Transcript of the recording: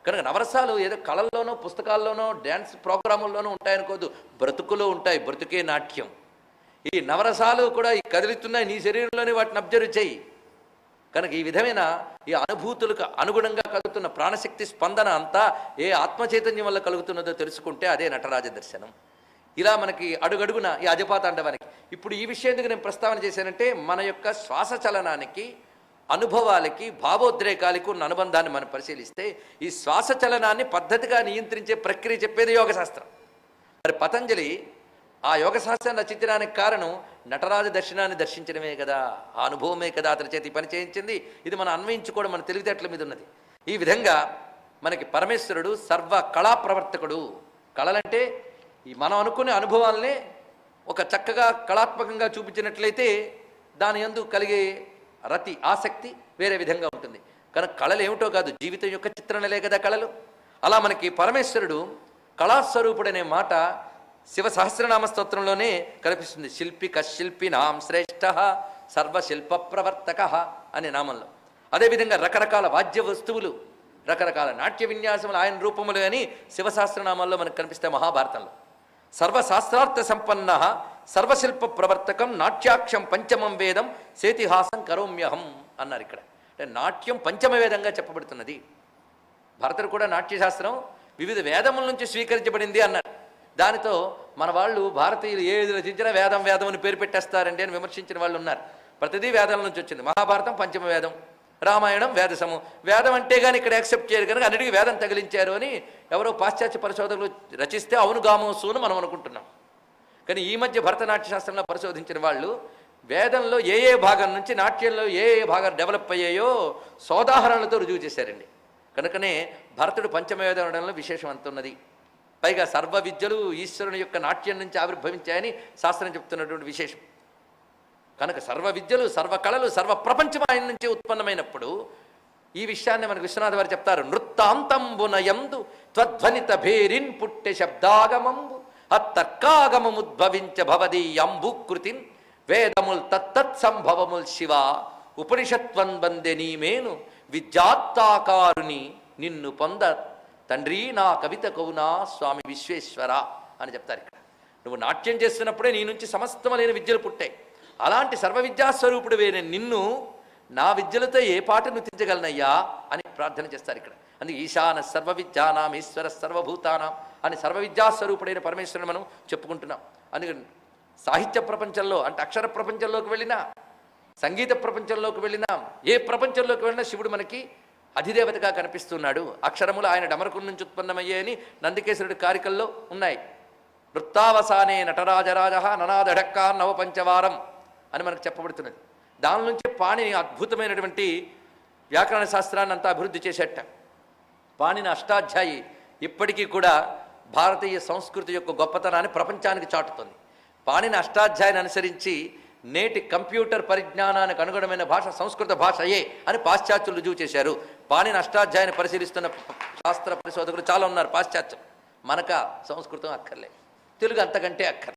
కనుక నవరసాలు ఏదో కళల్లోనో పుస్తకాల్లోనో డ్యాన్స్ ప్రోగ్రాముల్లోనూ ఉంటాయనుకోదు, బ్రతుకులో ఉంటాయి. బ్రతుకే నాట్యం. ఈ నవరసాలు కూడా ఈ కదులుతున్నాయి, నీ శరీరంలోనే వాటిని అబ్జర్వ్ చేయి. కనుక ఈ విధమైన ఈ అనుభూతులకు అనుగుణంగా కలుగుతున్న ప్రాణశక్తి స్పందన అంతా ఏ ఆత్మచైతన్యం వల్ల కలుగుతున్నదో తెలుసుకుంటే అదే నటరాజ దర్శనం. ఇలా మనకి అడుగడుగున ఈ అజపాతాండవానికి. ఇప్పుడు ఈ విషయం ఎందుకు నేను ప్రస్తావన చేశానంటే, మన యొక్క శ్వాస చలనానికి, అనుభవాలకి, భావోద్రేకాలకు ఉన్న అనుబంధాన్ని మనం పరిశీలిస్తే ఈ శ్వాస చలనాన్ని పద్ధతిగా నియంత్రించే ప్రక్రియ చెప్పేది యోగశాస్త్రం. మరి పతంజలి ఆ యోగశాస్త్రాన్ని రచించడానికి కారణం నటరాజ దర్శనాన్ని దర్శించడమే కదా, ఆ అనుభవమే కదా అతని చేతి పని చేయించింది. ఇది మనం అన్వయించుకోవడం మన తెలివితేటల మీద ఉన్నది. ఈ విధంగా మనకి పరమేశ్వరుడు సర్వ కళా ప్రవర్తకుడు. కళలంటే ఈ మనం అనుకునే అనుభవాలనే ఒక చక్కగా కళాత్మకంగా చూపించినట్లయితే దాని యందు కలిగే రతి ఆసక్తి వేరే విధంగా ఉంటుంది. కనుక కళలు ఏమిటో కాదు, జీవితం యొక్క చిత్రణలే కదా కళలు. అలా మనకి పరమేశ్వరుడు కళాస్వరూపుడనే మాట శివ సహస్రనామ స్తోత్రంలోనే కనిపిస్తుంది. శిల్పి కశిల్పినాం శ్రేష్ఠ సర్వశిల్ప ప్రవర్తక అనే నామంలో. అదేవిధంగా రకరకాల వాద్య వస్తువులు, రకరకాల నాట్య విన్యాసములు ఆయన రూపములు అని శివసహస్రనామాల్లో మనకు కనిపిస్తాయి. మహాభారతంలో సర్వశాస్త్రార్థ సంపన్న సర్వశిల్ప ప్రవర్తకం నాట్యాక్షం పంచమం వేదం సేతిహాసం కరోమ్యహం అన్నారు. ఇక్కడ అంటే నాట్యం పంచమ వేదంగా చెప్పబడుతున్నది. భరతుడు కూడా నాట్యశాస్త్రం వివిధ వేదముల నుంచి స్వీకరించబడింది అన్నారు. దానితో మన వాళ్ళు భారతీయులు ఏది రచించినా వేదం వేదం అని పేరు పెట్టేస్తారండి అని విమర్శించిన వాళ్ళు ఉన్నారు. ప్రతిదీ వేదాల నుంచి వచ్చింది. మహాభారతం పంచమ వేదం, రామాయణం వేదసము. వేదం అంటే కానీ ఇక్కడ యాక్సెప్ట్ చేయరు కనుక అన్నిటికీ వేదం తగిలించారు అని ఎవరో పాశ్చాత్య పరిశోధకులు రచిస్తే అవును గామోసు అని మనం అనుకుంటున్నాం. కానీ ఈ మధ్య భరతనాట్య శాస్త్రంలో పరిశోధించిన వాళ్ళు వేదంలో ఏ ఏ భాగం నుంచి నాట్యంలో ఏ ఏ భాగాలు డెవలప్ అయ్యాయో సోదాహరణలతో రుజువు చేశారండి. కనుకనే భరతుడు పంచమవేదం అనడంలో విశేషం అంతున్నది. పైగా సర్వ విద్యలు ఈశ్వరుని యొక్క నాట్యం నుంచి ఆవిర్భవించాయని శాస్త్రం చెప్తున్నటువంటి విశేషం. కనుక సర్వ విద్యలు, సర్వ కళలు, సర్వ ప్రపంచం ఆయన నుంచే ఉత్పన్నమైనప్పుడు ఈ విషయాన్ని మనకు విశ్వనాథ వారు చెప్తారు. నృత్తాంతంబునయందు త్వధ్వనిత భేరిన్ పుట్టె శబ్దాగమంబు అత్తర్కాగమముద్భవించ భవదీయంబుకృతిన్ వేదముల్ తత్తత్ సంభవముల్ శివ ఉపనిషత్వన్ బందె నీమేను విద్యాత్తాకారుని నిన్ను పొంద తండ్రి నా కవిత కవునా స్వామి విశ్వేశ్వర అని చెప్తారు. ఇక్కడ నువ్వు నాట్యం చేస్తున్నప్పుడే నీ నుంచి సమస్తమైన విద్యలు పుట్టాయి. అలాంటి సర్వ విద్యాస్వరూపుడు వేరే నిన్ను నా విద్యలతో ఏ పాట నృతించగలనయ్యా అని ప్రార్థన చేస్తారు. ఇక్కడ అందుకే ఈశాన సర్వ విద్యానాం ఈశ్వర సర్వభూతానాం అని సర్వ విద్యాస్వరూపుడైన పరమేశ్వరుని మనం చెప్పుకుంటున్నాం. అందుకని సాహిత్య ప్రపంచంలో అంటే అక్షర ప్రపంచంలోకి వెళ్ళినా, సంగీత ప్రపంచంలోకి వెళ్ళినా, ఏ ప్రపంచంలోకి వెళ్ళినా శివుడు మనకి అధిదేవతగా కనిపిస్తున్నాడు. అక్షరములు ఆయన డమరకుడి నుంచి ఉత్పన్నమయ్యాయని నందికేశ్వరుడి కారికల్లో ఉన్నాయి. వృత్తావసానే నటరాజరాజ ననాదఢక్కా నవపంచవారం అని మనకు చెప్పబడుతున్నది. దాని నుంచి పాణిని అద్భుతమైనటువంటి వ్యాకరణ శాస్త్రాన్ని అంతా అభివృద్ధి చేసేట. పాణిని అష్టాధ్యాయి ఇప్పటికీ కూడా భారతీయ సంస్కృతి యొక్క గొప్పతనాన్ని ప్రపంచానికి చాటుతుంది. పాణిని అష్టాధ్యాయాన్ని అనుసరించి నేటి కంప్యూటర్ పరిజ్ఞానానికి అనుగుణమైన భాష సంస్కృత భాషయే అని పాశ్చాత్యులు రుజువు చేశారు. పాణిని అష్టాధ్యాయాన్ని పరిశీలిస్తున్న శాస్త్ర పరిశోధకులు చాలా ఉన్నారు పాశ్చాత్యం. మనక సంస్కృతం అక్కర్లే, తెలుగు అంతకంటే అక్కర్లే.